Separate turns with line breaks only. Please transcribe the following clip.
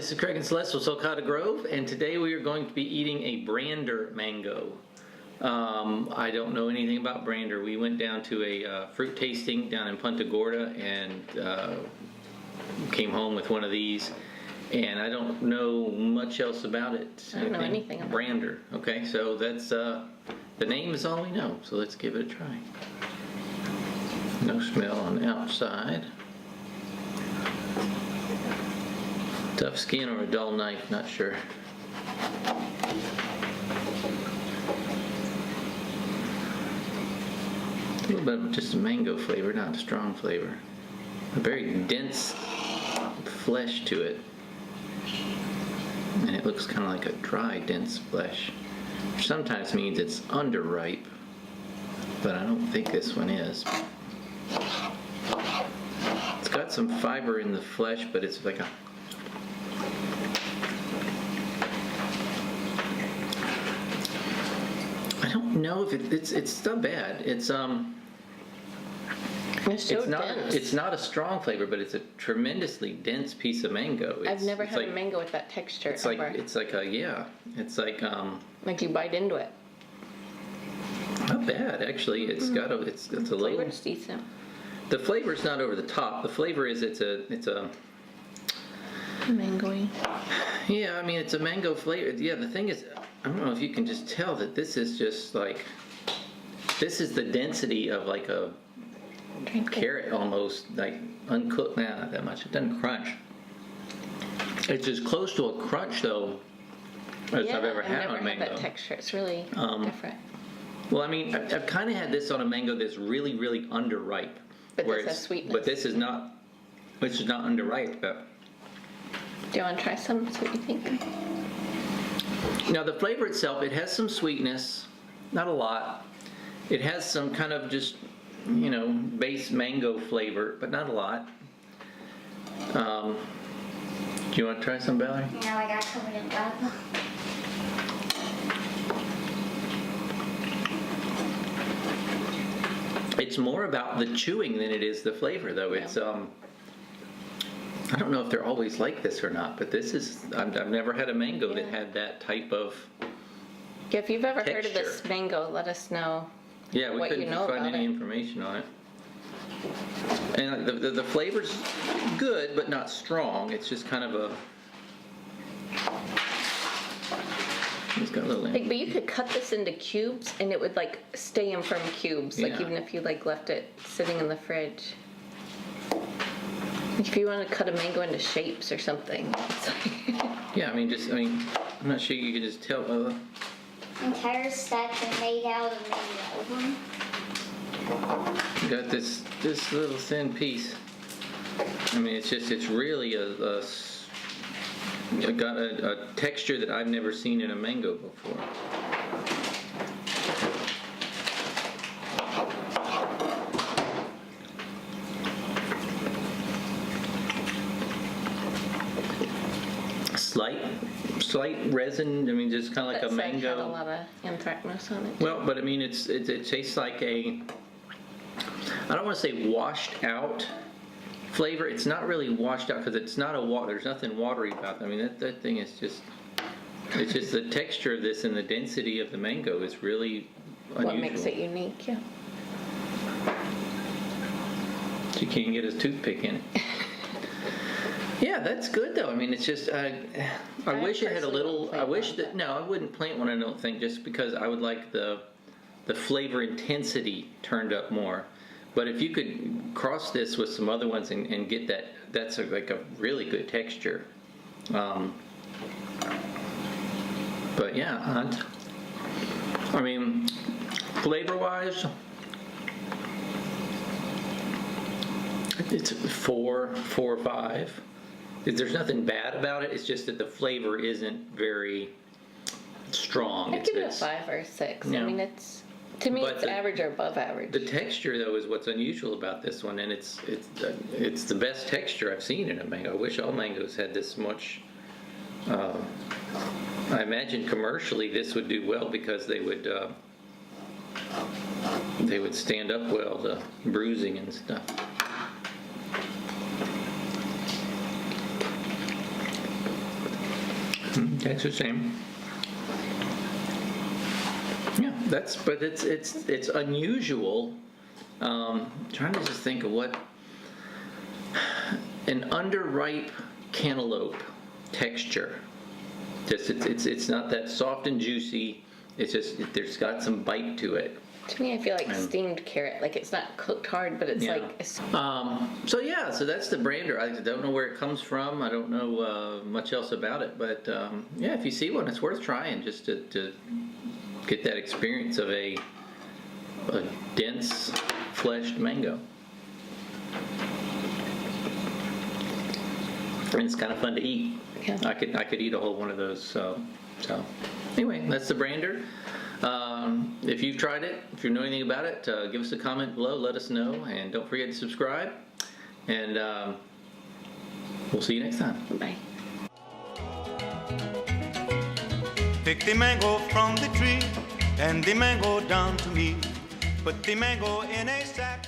this is Craig and Celeste with Sulcata Grove, and today we are going to be eating a brander mango. I don't know anything about brander. We went down to a fruit tasting down in Punta Gorda and came home with one of these, and I don't know much else about it.
I don't know anything about
brander. Okay, so that's the name is all we know, so let's give it a try. No smell on the outside. Tough skin or a dull knife, not sure. A little bit of just a mango flavor, not a strong flavor. A very dense flesh to it. And it looks kind of like a dry, dense flesh. Which sometimes means it's underripe, but I don't think this one is. It's got some fiber in the flesh, but it's like a I don't know if it's not bad. It's
dense.
It's not a strong flavor, but it's a tremendously dense piece of mango.
I've never had a mango with that texture.
It's like
you bite into it.
Not bad actually. It's got a it's a little.
Flavor's decent.
The flavor's not over the top. The flavor is it's a
mangoey.
Yeah, I mean it's a mango flavor. Yeah, the thing is, I don't know if you can just tell that this is just like, this is the density of like a carrot almost, like uncooked. Nah, not that much. It doesn't crunch. It's as close to a crunch though as I've ever had on mango.
Had that texture. It's really different.
Well, I mean, I've kind of had this on a mango that's really, really underripe.
But this has sweetness.
But this is not underripe. But
do you want to try some? See what you think.
Now the flavor itself, it has some sweetness, not a lot. It has some kind of just, you know, base mango flavor, but not a lot. Do you want to try some, Valerie?
No, I got covered in blood.
It's more about the chewing than it is the flavor, though.
Yeah.
It's I don't know if they're always like this or not, but this is, I've never had a mango that had that type of
Yeah, if you've ever heard of
texture.
this mango, let us know.
Yeah, we
what
couldn't
you know
find
about
any
it.
information on it. And the flavor's good, but not strong. It's just kind of a. It's got a little.
Like, but you could cut this into cubes, and it would like stay in firm cubes. Like
Yeah.
even if you like left it sitting in the fridge. Like if you want to cut a mango into shapes or something. It's like
Yeah, I mean, I'm not sure you could just tell.
Entire stacks are made out of mango.
You got this little thin piece. I mean, it's really got a texture that I've never seen in a mango before. Slight resin. I mean, just kind of like a mango.
Had a lot of anthracnose on it.
Well, but I mean, it tastes like a, I don't want to say washed out flavor. It's not really washed out because it's not there's nothing watery about it. I mean, that thing is just, it's just the texture of this and the density of the mango is really unusual.
What makes it unique, yeah.
You can't get a toothpick in it. Yeah, that's good though. I mean, it's just, I wish it had a little, I wish that, no, I wouldn't plant one, I don't think, just because I would like the flavor intensity turned up more. But if you could cross this with some other ones and get that, that's like a really good texture. But yeah, I mean, flavor-wise, it's 4 or 5. There's nothing bad about it. It's just that the flavor isn't very strong.
I'd give it a 5 or 6.
Yeah.
I mean, to me, it's average or above average.
The texture, though, is what's unusual about this one, and it's the best texture I've seen in a mango. I wish all mangoes had this much. I imagine commercially this would do well because they would stand up well to bruising and stuff. Okay, it's the same. Yeah, but it's unusual. Trying to just think of what an underripe cantaloupe texture. Just it's not that soft and juicy. It's just there's got some bite to it.
To me, I feel like steamed carrot. Like it's not cooked hard, but it's like.
So that's the brander. I don't know where it comes from. I don't know much else about it. But yeah, if you see one, it's worth trying just to get that experience of a dense fleshed mango. And it's kind of fun to eat.
Yeah.
I could eat a whole one of those. So anyway, that's the brander. If you've tried it, if you know anything about it, give us a comment below. Let us know, and don't forget to subscribe. And we'll see you next time.
Bye.
Pick the mango from the tree, and the mango down to me. Put the mango in a sack.